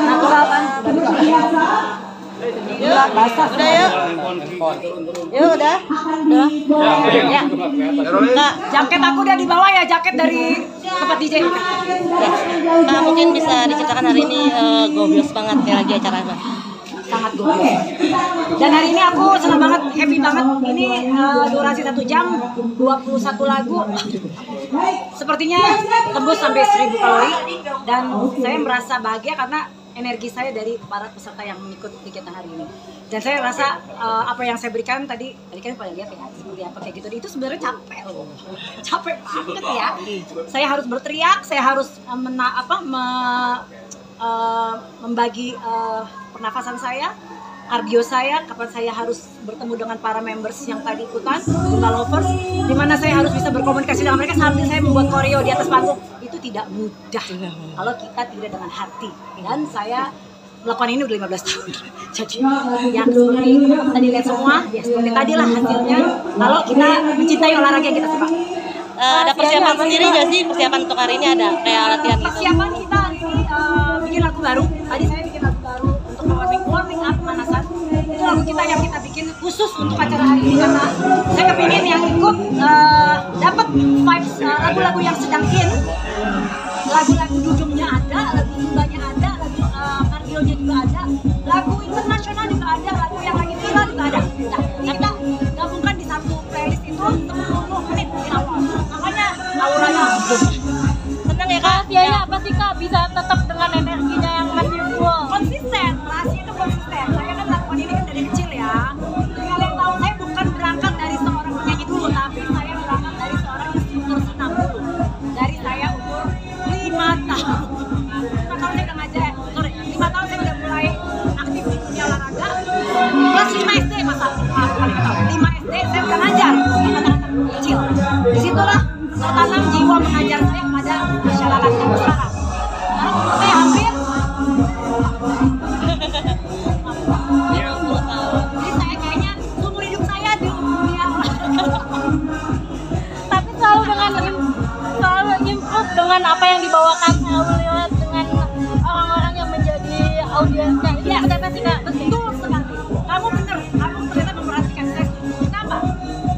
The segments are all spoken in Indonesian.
Natural kan? Basah. Udah yuk. Yuk udah. Ya. Nah, jaket aku udah dibawa ya, jaket dari tempat DJ. Mbak mungkin bisa diceritakan hari ini gobios banget kayak lagi acara apa? Sangat gobios. Dan hari ini aku senang banget, happy banget. Ini durasi 1 jam, 21 lagu. Sepertinya tembus sampai 1000 kalori. Dan saya merasa bahagia karena energi saya dari para peserta yang mengikuti kegiatan hari ini. Dan saya rasa apa yang saya berikan tadi kan pada lihat ya, seperti apa kayak gitu. Itu sebenarnya capek loh. Capek banget ya. Saya harus berteriak, saya harus membagi pernafasan saya, kardio saya, kapan saya harus bertemu dengan para members yang tadi ikutan, Zumba Lovers, di mana saya harus bisa berkomunikasi dengan mereka sambil saya membuat koreo di atas panggung. Itu tidak mudah kalau kita tidak dengan hati. Dan saya melakukan ini udah 15 tahun. Jadi ya seperti tadi lihat semua, ya seperti tadi lah hasilnya. Kalau kita mencintai olahraga yang kita suka. Ada persiapan sendiri nggak sih? Persiapan untuk hari ini ada kayak latihan gitu? Persiapan kita hari ini bikin lagu baru. Tadi saya bikin lagu baru untuk warming up pemanasan. Itu lagu kita yang kita bikin khusus untuk acara hari ini karena saya kepingin yang ikut dapat vibes lagu-lagu yang sedang in, lagu-lagu dujungnya ada, lagu zumbanya ada, lagu kardionya juga ada, lagu internasional juga ada, lagu yang lagi viral juga ada. Nah, ini kita gabungkan di satu playlist itu 10 menit di awal. Makanya auranya Seneng ya kak? Rahasianya apa sih kak? Bisa tetap dengan energinya yang masih full? konsisten, rahasia itu konsisten. Saya kan lakukan ini kan dari kecil ya. Kalian tahu saya bukan berangkat dari seorang penyanyi dulu, tapi saya berangkat dari seorang instruktur senam dulu. Dari saya umur 5 tahun. 5 tahun saya udah ngajar, 5 tahun saya udah mulai aktif di dunia olahraga. Kelas 5 SD masa, 5 SD saya udah ngajar anak-anak kecil. Disitulah tertanam jiwa mengajar saya pada masyarakat yang sekarang. Karena umur saya hampir jadi saya kayaknya seumur hidup saya di dunia olahraga. Tapi selalu improve dengan apa yang dibawakan, selalu lihat dengan orang-orang yang menjadi audiensnya. Itu Ya, kenapa sih kak? betul sekali. Kamu bener, kamu ternyata memperhatikan saya. Kenapa?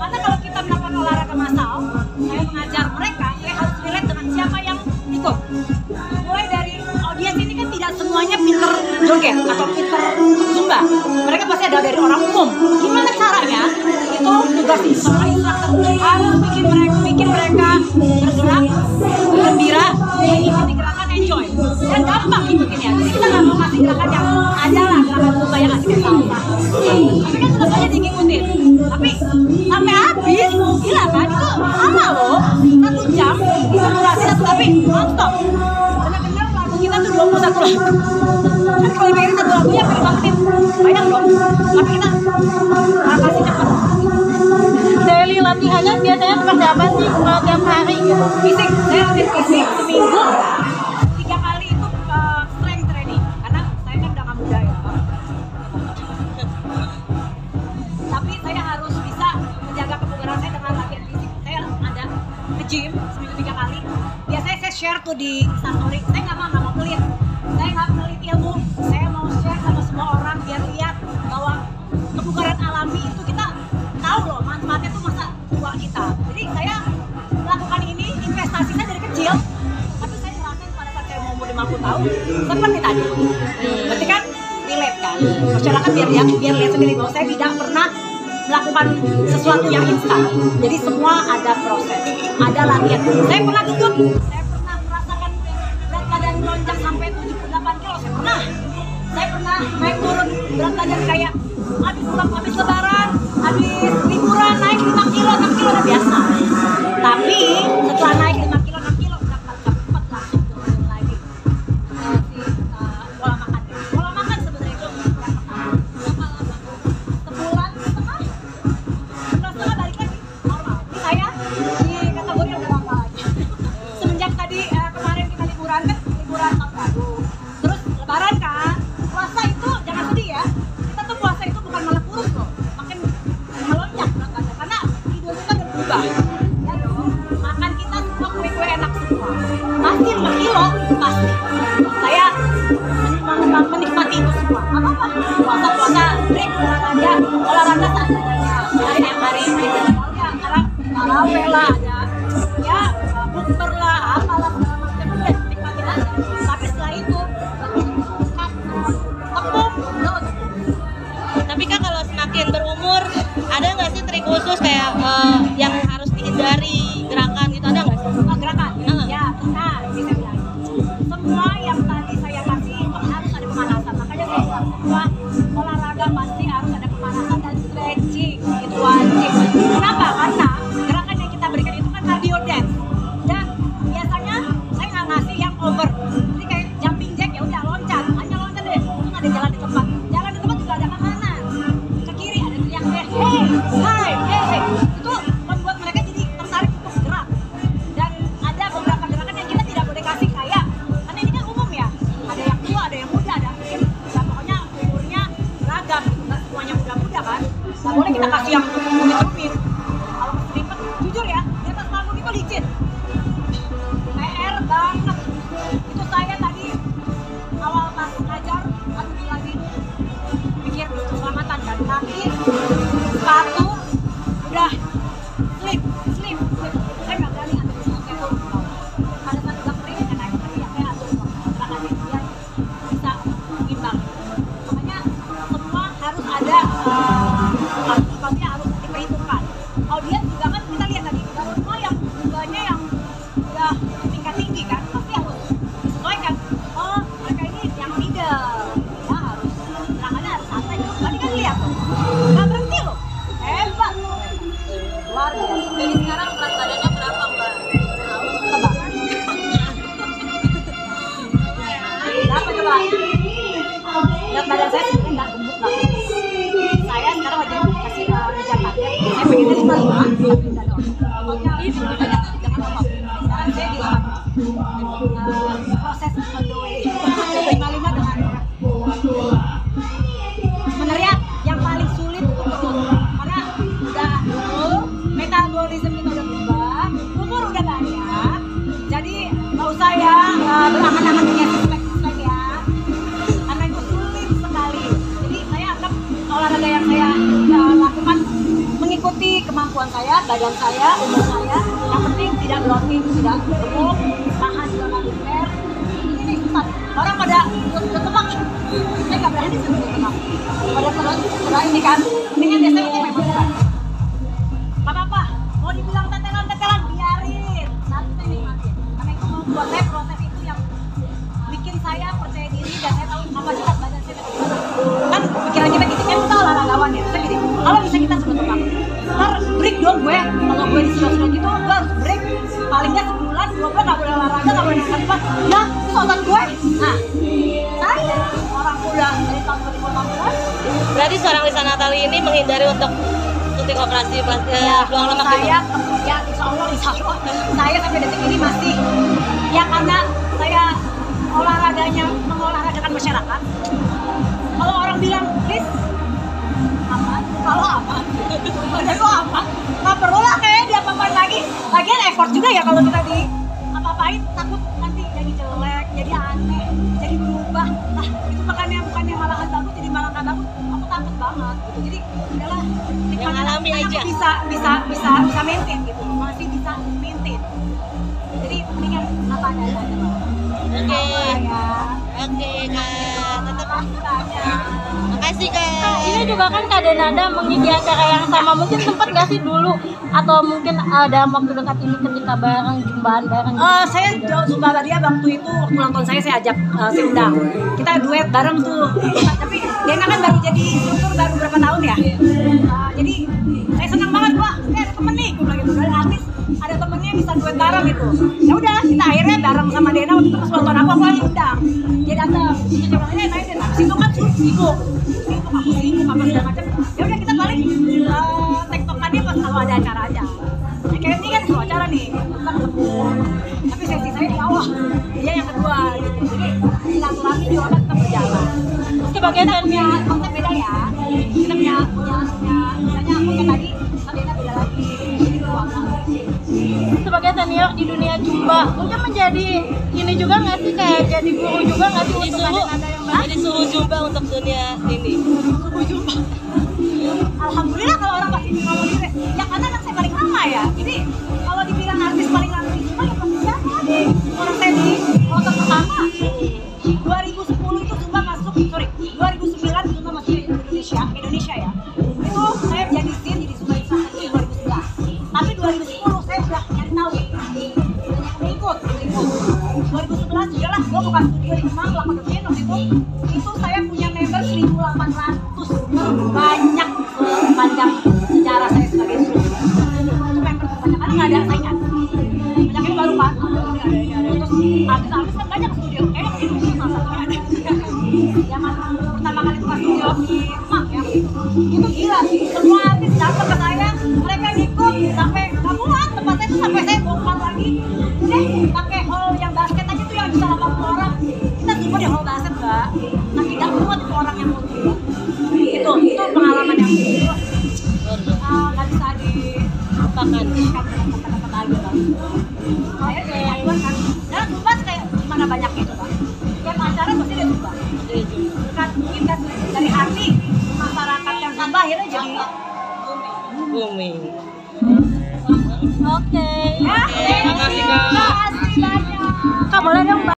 Karena kalau kita melakukan olahraga massal, saya mengajar mereka, saya harus relate dengan siapa yang ikut. Mulai dari audiens ini kan tidak semuanya pinter joget atau pinter zumba. Mereka pasti ada dari orang umum. Gimana caranya? Itu tugas seorang instruktur harus bikin mereka bergerak, gembira, mengikuti gerakan enjoy. Dan gampang ikutinnya. Jadi kita nggak mau kasih gerakan yang ada lah, gerakan zumba yang asik salsa. Tapi kan tetap aja diikutin. Tapi sampai habis, gila kan? Itu lama loh, 1 jam itu durasi satu tapi non-stop. Bener-bener lagu kita tuh 21 lagu. Kan kalau pengen satu lagu ya pengen banget banyak dong. Tapi kita kasih cepet. Daily latihannya biasanya seperti apa sih kalau tiap hari gitu? Fisik, saya latihan fisik seminggu 3 kali itu strength training. Karena saya kan udah gak muda ya. Tapi saya harus bisa menjaga kebugaran saya dengan latihan fisik. Saya ada ke gym seminggu 3 kali. Biasanya saya share tuh di Instastory. Saya nggak mau pelit. Saya nggak pelit ilmu. Saya mau share sama semua orang biar lihat bahwa kebugaran alami itu kita tahu loh manfaatnya tuh masa tua kita. Jadi saya melakukan ini investasi saya dari kecil. Tapi saya ngerasain pada saat saya mau umur 50 tahun seperti tadi. Berarti kan relate kan. Masyarakat biar lihat sendiri bahwa saya tidak pernah melakukan sesuatu yang instan. Jadi semua ada proses, ada latihan. Saya pernah gendut, saya pernah merasakan berat badan melonjak sampai 78 kilo. Saya pernah naik turun berat badan kayak habis lebaran, habis liburan naik 5 kilo, 6 kilo udah biasa. Tapi setelah naik 5 kilo, 6 kilo udah cepet langsung turun lagi. Pola makan. Pola makan sebenarnya itu yang pertama. Berapa lama? Sebulan setengah. Sebulan setengah balik lagi normal. Ini saya di kategori udah lama lagi. Semenjak tadi kemarin kita liburan tahun baru. Terus lebaran kan. Puasa itu jangan sedih ya. Kita tuh puasa itu bukan malah kurus loh. Makin melonjak lah, ada ya bukber lah, apalah segala macam, udah nikmatin aja. Tapi setelah itu tepung, Tapi Kak kalau semakin berumur ada nggak sih trik khusus kayak yang harus dihindari gerakan gitu, ada nggak sih? gerakan. Ya, nah bisa bilang semua yang tadi saya kasih itu harus ada pemanasan. Makanya saya bilang semua olahraga pasti harus ada pemanasan dan stretching, itu wajib. Kenapa? Karena gerakan yang kita berikan itu kan cardio dance, dan biasanya saya nggak ngasih yang over. Jadi kayak jumping jack ya udah loncat, hanya loncat deh, terus ada jalan di tempat. Jalan di tempat juga ada ke kanan, ke kiri ada teriak deh, hey, hai, hey. Itu membuat mereka jadi tertarik untuk gerak. Dan ada beberapa gerakan yang kita tidak boleh kasih kayak, karena ini kan umum ya, ada yang tua, ada yang muda, ada mungkin ya pokoknya umurnya beragam, nggak semuanya muda-muda kan. Nggak boleh kita kasih yang rumit-rumit. Kalau keseripet, jujur ya, di atas panggung itu licin, PR banget. Itu saya tadi awal pas ngajar, aduh gila nih, pikir keselamatan kan, kaki, sepatu, udah slip. Saya nggak berani atur saya turun ke bawah. Pada saat udah kering ya naik lagi ya saya atur gerakannya biar bisa imbang. Makanya semua harus ada pasti harus diperhitungkan. Audiens juga kan kita lihat tadi, nggak semua yang jumlahnya yang udah tingkat tinggi kan, pasti harus disesuaikan. Oh mereka ini yang middle, ya harus gerakannya harus santai. Tadi kan lihat tuh, nggak berhenti loh, hebat, luar biasa. Jadi sekarang berat badannya berapa Mbak? Tebak. Berapa coba? Berat badan saya sebenarnya nggak gemuk lah. Saya sekarang lagi kasih ngejar target. Saya pengennya 55, tapi udah dong. Pokoknya itu jangan ngomong. Sekarang saya di 8. Proses on the way. 55 dengan sebenarnya yang paling sulit itu perut. Karena udah metabolisme kita udah berubah, umur udah banyak. Jadi nggak usah ya berangan-angan punya six-pack ya. Karena itu sulit sekali. Jadi saya anggap olahraga yang saya lakukan mengikuti kemampuan saya, badan saya, umur saya. Yang penting tidak bloating, tidak gemuk, tahan juga nggak lumer. Ini susah. Orang pada ketemak, saya nggak berani sebelum ketemak. Pada ini kan, mendingan biasanya ini memang bukan. Gak apa-apa, mau dibilang tetelan, biarin. Nanti saya nikmatin. Karena itu buat saya proses itu yang bikin saya percaya diri dan saya tahu kapasitas badan saya. Kan pikiran kita gitu kan, kita olahragawan ya. Kita gini, kalau bisa kita sudah tepat. Ntar break dong gue, kalau gue disuruh gitu, gue harus break. Palingnya sebulan, 2 bulan gak boleh olahraga, gak boleh nonton. Nah, itu otot gue. Nah, saya orang muda dari tahun 2018. Berarti seorang Lisa Natali ini menghindari untuk suntik operasi buang lemak saya ya insya Allah saya sampai detik ini masih ya karena saya olahraganya mengolahragakan masyarakat. Kalau orang bilang Liz apa? Kalau apa? Badan lo apa? Nggak perlu lah kayak diapa-apain lagi. Lagian effort juga ya kalau kita di apa-apain, takut nanti jadi jelek, jadi aneh, jadi berubah. Nah itu bukannya malahan bagus, jadi malah nggak bagus. Aku takut banget gitu. Jadi udahlah yang alami aja. Bisa maintain gitu, masih bisa maintain. Jadi mendingan apa adanya aja. Oke. Ya. Oke Kak, tetap Makasih. makasih Kak. Ini juga kan Kak Denada mengisi acara yang sama, mungkin sempat gak sih dulu atau mungkin dalam waktu dekat ini ketika bareng jumbaan bareng gitu? Saya jumpa dia waktu itu waktu ulang tahun saya ajak saya undang. Kita duet bareng tuh. Tapi Dena kan baru jadi struktur baru berapa tahun ya. Jadi saya senang banget, wah ada temen nih, gue bilang gitu. Dari artis ada temennya bisa duet bareng gitu. Ya udah kita akhirnya bareng sama Dena waktu itu pas ulang tahun aku lagi undang. Dia datang, terus dia bilang ini main Dena. Habis itu kan sibuk apa segala macam. Ya udah kita paling tektokannya pas kalau ada acara aja. Ya kayak ini kan sebuah acara nih, kita ketemu. Tapi sesi saya di awal, dia yang kedua gitu. Jadi silaturahmi juga kan tetap berjalan. Sebagai Kita punya konsep beda ya. Kita punya misalnya aku kayak tadi, Dena beda lagi. Jadi sebagai senior di dunia jumba mungkin menjadi ini juga nggak sih, kayak jadi guru juga nggak sih untuk ada yang baru? Jadi suhu jumba untuk dunia ini. Alhamdulillah alhamdulillah kalau orang pasti ngomong gitu ya, karena anak saya paling lama ya. Jadi kalau dibilang artis paling lama di Sumba ya pasti siapa nih, orang saya di kloter pertama 2010 itu Sumba masuk, 2009 Sumba masuk ke Indonesia ya. Itu saya jadi scene jadi Sumba Instansi itu 2011, tapi 2010 saya udah nyari tahu ikut 2011 udahlah, gue buka studio di Kemang, Lakon Devin waktu itu saya punya member 1.800, banyak sepanjang sejarah saya sebagai studio. Itu member terbanyak karena nggak ada saingan, banyak itu baru Pak, ada terus habis kan banyak studio, kayaknya di Indonesia salah satunya ada zaman pertama kali buka studio di Kemang ya, itu gila, semua artis datang ke saya, mereka ikut sampai nggak muat tempatnya itu, sampai saya bongkar lagi deh pakai hall yang basket aja tuh yang bisa 80 orang, kita cuma di hall basket Mbak, tapi nggak muat itu orang yang mau juga. Itu pengalaman yang nggak bisa dilupakan dalam kata-kata lagi Bang. Saya kayak kan, dan Sumba kayak gimana banyak itu Bang, tiap acara pasti ada Sumba, bukan kita dari hati masyarakat yang Sumba akhirnya jadi booming. Oke. ya. Terima kasih Kak. Makasih banyak. Kak boleh dong